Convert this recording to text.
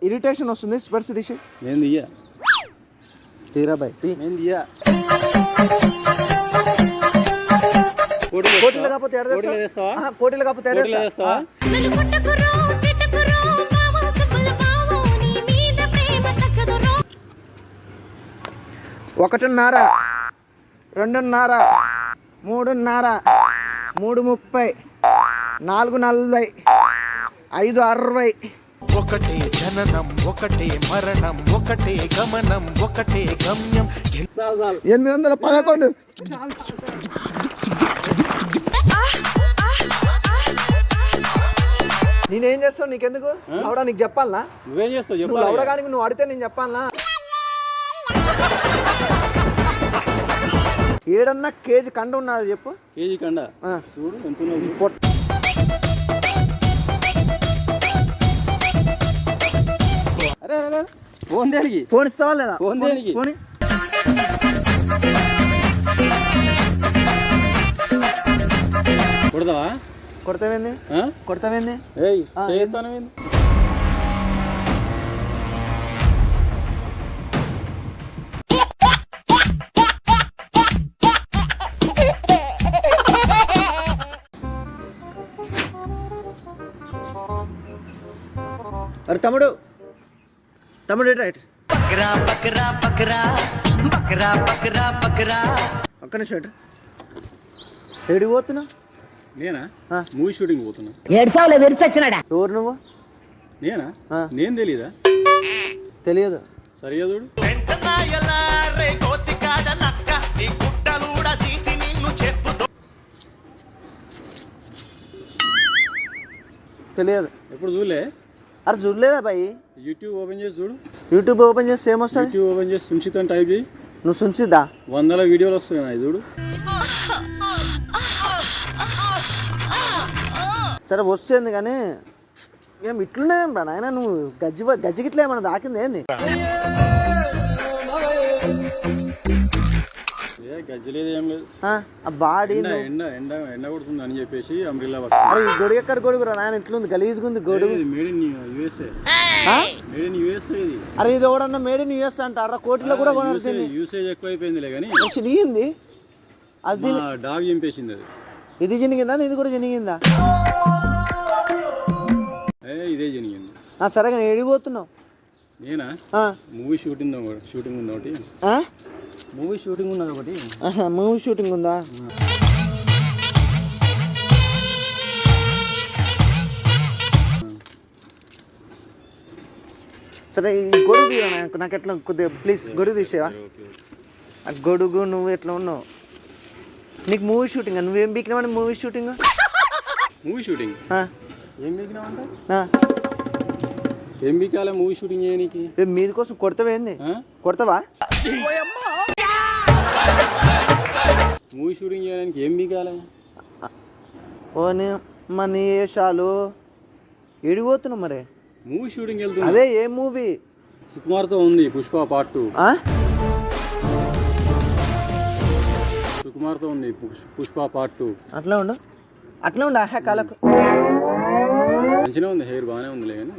Irritation వస్తుంది. స్పెట్స్ తీసి నేను దియ్యా తీరా బై నేను దియ్యా. కోటిలో కాకపోతే కోటిలో కాకపోతే ఒకటిన్నర, 2:30, 3:30, 3:30, 4:40, 5:60. ఒకటే జననం, ఒకటే మరణం, ఒకటే గమనం, ఒకటే గమ్యం. 811. నేనేం చేస్తావు? నీకెందుకు లౌడా? నీకు చెప్పాలనా? నువ్వేం చేస్తావు? నువ్వు లౌడా కానీ నువ్వు అడితే నేను చెప్పాలనా? ఏడన్నా కేజీ కండ ఉన్నది చెప్పు. కేజీ కండ చూడు ఎంత ఉన్నది. అరే అరే ఫోన్ దేనికి? ఫోన్ ఇస్తావా లేదా? ఫోన్ దేనికి? ఫోన్ కొడతావా? కొడతావేంది? కొడతావేంది? ఏయ్ చేయతానవేంది? అరే తమ్ముడు రైట్ ఒక్క నిమిషం ఏడికి పోతున్నా? నేనా? మూవీ షూటింగ్ పోతున్నా. ఎవరు నువ్వు? నేనా? నేను తెలీదా? తెలియదు. సరిగా చూడు. తెలియదు. ఎప్పుడు చూడలే? అరే చూడలేదా బాయ్? యూట్యూబ్ ఓపెన్ చేసి చూడు. యూట్యూబ్ ఓపెన్ చేస్తే ఏమొస్తుంది? యూట్యూబ్ ఓపెన్ చేసి సుంచిత్ అని టైప్ చేయి. నువ్వు సుంచిద్దా? 100 వీడియోలు వస్తాయి నా చూడు. సరే వస్తుంది కానీ ఏం ఇట్లున్నాయి రా నాయన. నువ్వు గజ్జిగిట్లా ఏమన్నా దాకింది ఏంది? గజ్జలేదు ఏం లేదు. ఆ బాడీ ఎండ కొడుతుంది అని చెప్పేసి అంబ్రిల్లా. అరే ఈ గొడుగు ఎక్కడ గొడుగురా నాయన? ఇట్లుంది గలీజ్గా ఉంది గొడుగు. Made in USA. Made in USA ఇది. అరే ఇది ఎవడన్నా మేడ్ ఇన్ యూఎస్ అంటారా? కోటిలో కూడా కొనాల్సింది. యూసేజ్ ఎక్కువైపోయిందిలే కానీ చినిగింది. అది డాగ్ చింపేసింది. అది ఇది చినిగిందా? ఇది కూడా చినిగిందా? ఇదే చినిగింది. సరే కానీ ఏడిపోతున్నావు? నేనా? మూవీ షూటింగ్ ఉంది ఒకటి. మూవీ షూటింగ్ ఉన్నది ఒకటి. మూవీ షూటింగ్ ఉందా? సరే ఈ గొడుగు తీయరా నాకు ఎట్లా కొద్దిగా ప్లీజ్ గొడుగు తీసేవా? ఆ గొడుగు నువ్వు ఎట్లా ఉన్నావు? నీకు మూవీ షూటింగ్ నువ్వేం బీకినావని? మూవీ షూటింగ్ ఏం బీకినావంటే ఏం బీకాలే? మూవీ షూటింగ్ చేయడానికి మీది కోసం కొడతావేంది? కొడతావా? మూవీ షూటింగ్ చేయడానికి ఏం బీకాలే? ఓని మన వేషాలు ఏడిపోతున్నావు మరి? మూవీ షూటింగ్ వెళ్తున్నా. అదే ఏ మూవీ? సుకుమార్తో ఉంది పుష్ప పార్ట్ 2. సుకుమార్తో ఉంది పుష్ప పార్ట్ 2. అట్లా ఉండు కాలకు మంచిగా ఉంది. హెయిర్ బాగానే ఉందిలే కానీ